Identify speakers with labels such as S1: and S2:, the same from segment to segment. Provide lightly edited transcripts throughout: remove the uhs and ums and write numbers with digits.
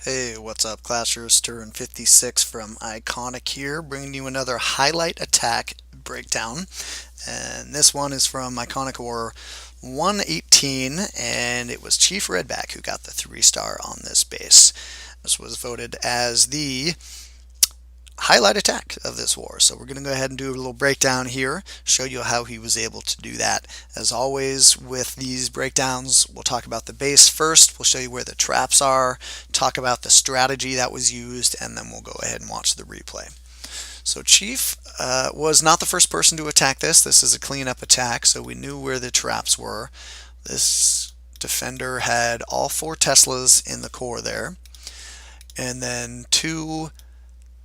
S1: Hey, what's up, Clashers? Turn 56 from iKonik here, bringing you another highlight attack breakdown. And this one is from iKonik War 118, and it was Chief Redback who got the 3-star on this base. This was voted as the highlight attack of this war. So we're going to go ahead and do a little breakdown here, show you how he was able to do that. As always with these breakdowns, we'll talk about the base first, we'll show you where the traps are, talk about the strategy that was used, and then we'll go ahead and watch the replay. So Chief was not the first person to attack this. This is a cleanup attack, so we knew where the traps were. This defender had all 4 Teslas in the core there, and then 2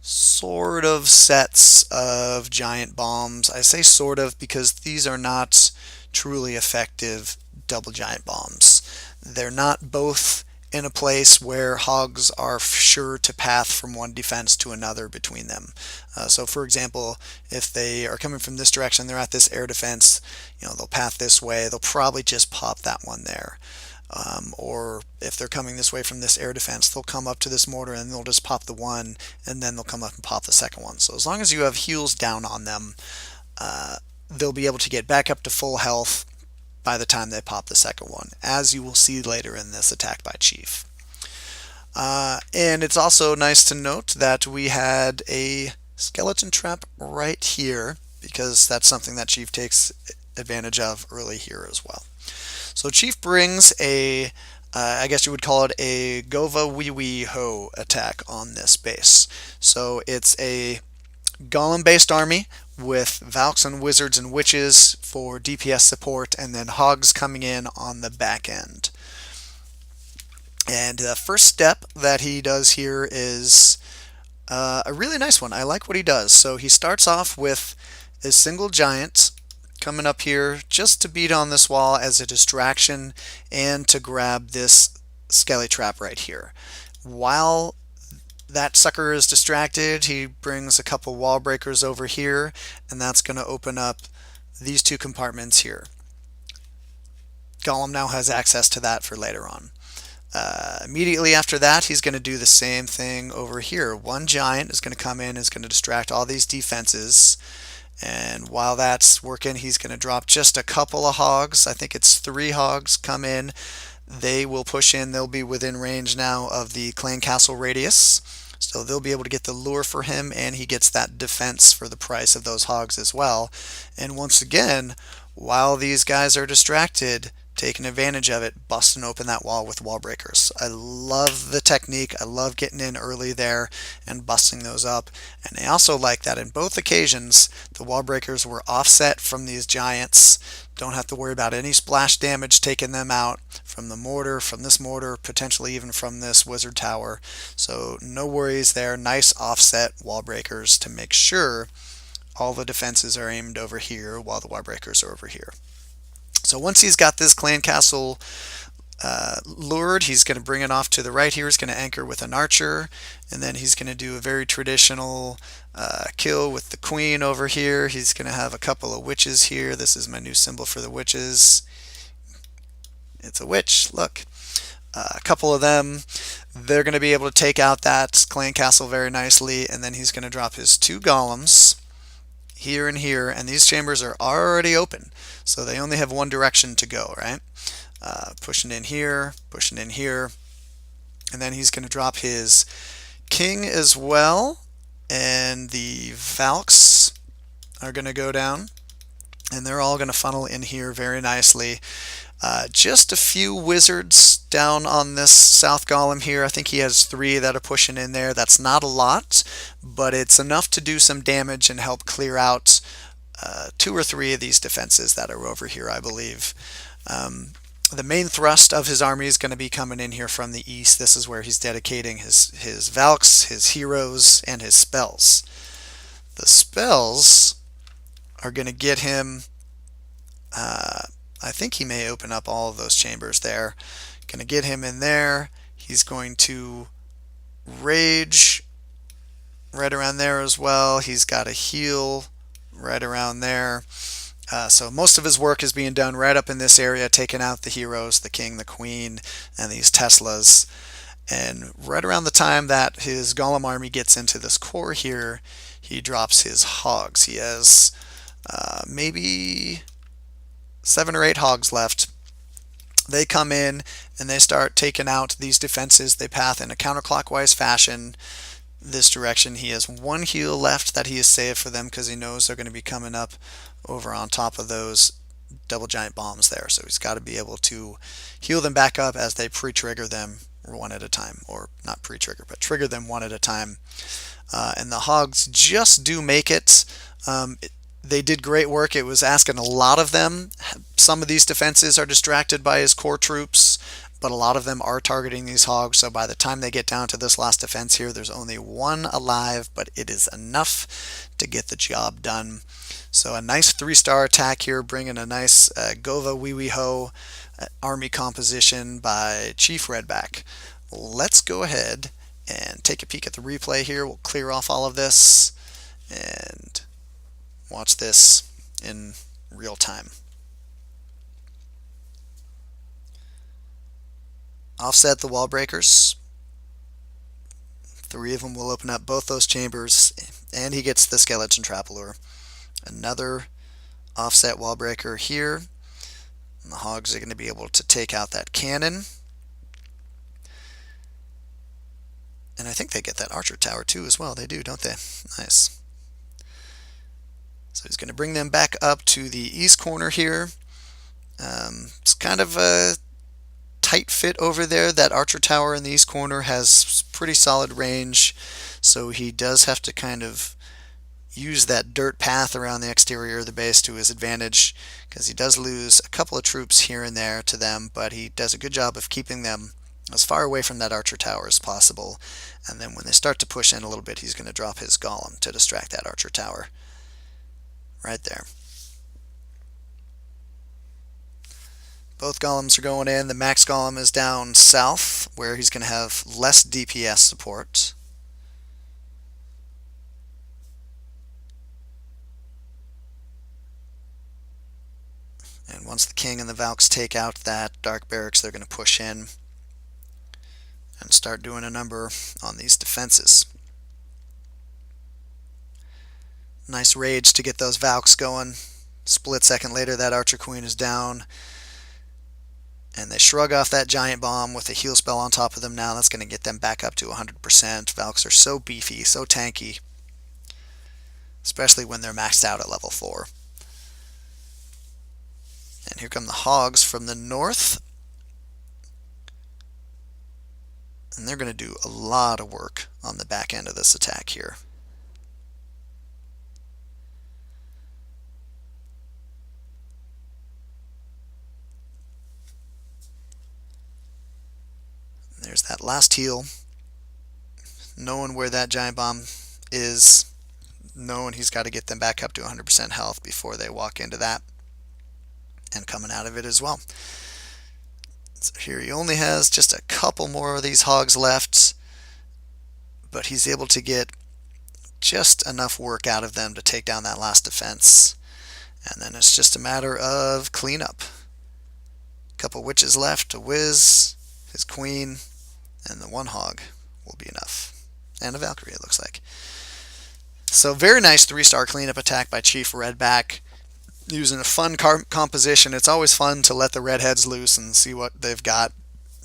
S1: sort of sets of giant bombs. I say sort of because these are not truly effective double giant bombs. They're not both in a place where hogs are sure to path from one defense to another between them. So for example, if they are coming from this direction, they're at this air defense, they'll path this way, they'll probably just pop that one there. Or if they're coming this way from this air defense, they'll come up to this mortar and they'll just pop the one, and then they'll come up and pop the second one. So as long as you have heals down on them, they'll be able to get back up to full health by the time they pop the second one, as you will see later in this attack by Chief. And it's also nice to note that we had a skeleton trap right here, because that's something that Chief takes advantage of early here as well. So Chief brings a, I guess you would call it a govawiwiho attack on this base. So it's a golem-based army with Valks and Wizards and Witches for DPS support, and then Hogs coming in on the back end. And the first step that he does here is a really nice one. I like what he does. So he starts off with a single giant coming up here just to beat on this wall as a distraction and to grab this skelly trap right here. While that sucker is distracted, he brings a couple wall breakers over here, and that's going to open up these 2 compartments here. Golem now has access to that for later on. Immediately after that, he's going to do the same thing over here. One giant is going to come in, is going to distract all these defenses. And while that's working, he's going to drop just a couple of hogs. I think it's 3 hogs come in. They will push in. They'll be within range now of the clan castle radius. So they'll be able to get the lure for him, and he gets that defense for the price of those hogs as well. And once again, while these guys are distracted, taking advantage of it, busting open that wall with wall breakers. I love the technique. I love getting in early there and busting those up. And I also like that in both occasions, the wall breakers were offset from these giants. Don't have to worry about any splash damage taking them out from the mortar, from this mortar, potentially even from this wizard tower. So no worries there. Nice offset wall breakers to make sure all the defenses are aimed over here while the wall breakers are over here. So once he's got this clan castle lured, he's going to bring it off to the right here. He's going to anchor with an archer, and then he's going to do a very traditional kill with the queen over here. He's going to have a couple of witches here. This is my new symbol for the witches. It's a witch, look. A couple of them, they're going to be able to take out that clan castle very nicely, and then he's going to drop his 2 golems here and here, and these chambers are already open, so they only have one direction to go, right? Pushing in here, and then he's going to drop his king as well, and the Valks are going to go down, and they're all going to funnel in here very nicely. Just a few wizards down on this south golem here. I think he has 3 that are pushing in there. That's not a lot, but it's enough to do some damage and help clear out 2 or 3 of these defenses that are over here, I believe. The main thrust of his army is going to be coming in here from the east. This is where he's dedicating his Valks, his heroes, and his spells. The spells are going to get him... I think he may open up all of those chambers there. Going to get him in there. He's going to rage right around there as well. He's got a heal right around there. So most of his work is being done right up in this area, taking out the heroes, the king, the queen, and these Teslas. And right around the time that his Golem army gets into this core here, he drops his hogs. He has maybe 7 or 8 hogs left. They come in and they start taking out these defenses. They path in a counterclockwise fashion this direction. He has 1 heal left that he has saved for them because he knows they're going to be coming up over on top of those double giant bombs there. So he's got to be able to heal them back up as they pre-trigger them one at a time, or not pre-trigger, but trigger them one at a time. And the hogs just do make it. They did great work. It was asking a lot of them. Some of these defenses are distracted by his core troops, but a lot of them are targeting these hogs. So by the time they get down to this last defense here, there's only 1 alive, but it is enough to get the job done. So a nice 3-star attack here, bringing a nice govawiwiho army composition by Chief Redback. Let's go ahead and take a peek at the replay here. We'll clear off all of this and watch this in real time. Offset the wall breakers. 3 of them will open up both those chambers, and he gets the skeleton trap lure. Another offset wall breaker here. And the hogs are going to be able to take out that cannon. And I think they get that archer tower too as well. They do, don't they? Nice. So he's going to bring them back up to the east corner here. It's kind of a tight fit over there. That archer tower in the east corner has pretty solid range, so he does have to kind of use that dirt path around the exterior of the base to his advantage, because he does lose a couple of troops here and there to them, but he does a good job of keeping them as far away from that archer tower as possible. And then when they start to push in a little bit, he's going to drop his golem to distract that archer tower right there. Both golems are going in. The max golem is down south, where he's going to have less DPS support. And once the king and the Valks take out that dark barracks, they're going to push in and start doing a number on these defenses. Nice rage to get those Valks going. Split second later, that Archer Queen is down. And they shrug off that giant bomb with a heal spell on top of them now. That's going to get them back up to 100%. Valks are so beefy, so tanky, especially when they're maxed out at level 4. And here come the hogs from the north. And they're going to do a lot of work on the back end of this attack here. There's that last heal. Knowing where that giant bomb is, knowing he's got to get them back up to 100% health before they walk into that, and coming out of it as well. So here he only has just a couple more of these hogs left, but he's able to get just enough work out of them to take down that last defense. And then it's just a matter of cleanup. A couple witches left, a whiz, his queen, and the 1 hog will be enough. And a Valkyrie, it looks like. So very nice 3-star cleanup attack by Chief Redback. Using a fun composition. It's always fun to let the redheads loose and see what they've got.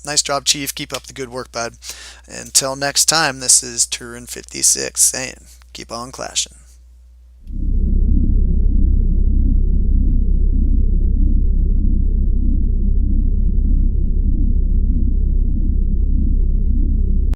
S1: Nice job, Chief. Keep up the good work, bud. Until next time, this is Turin56 saying, keep on clashing.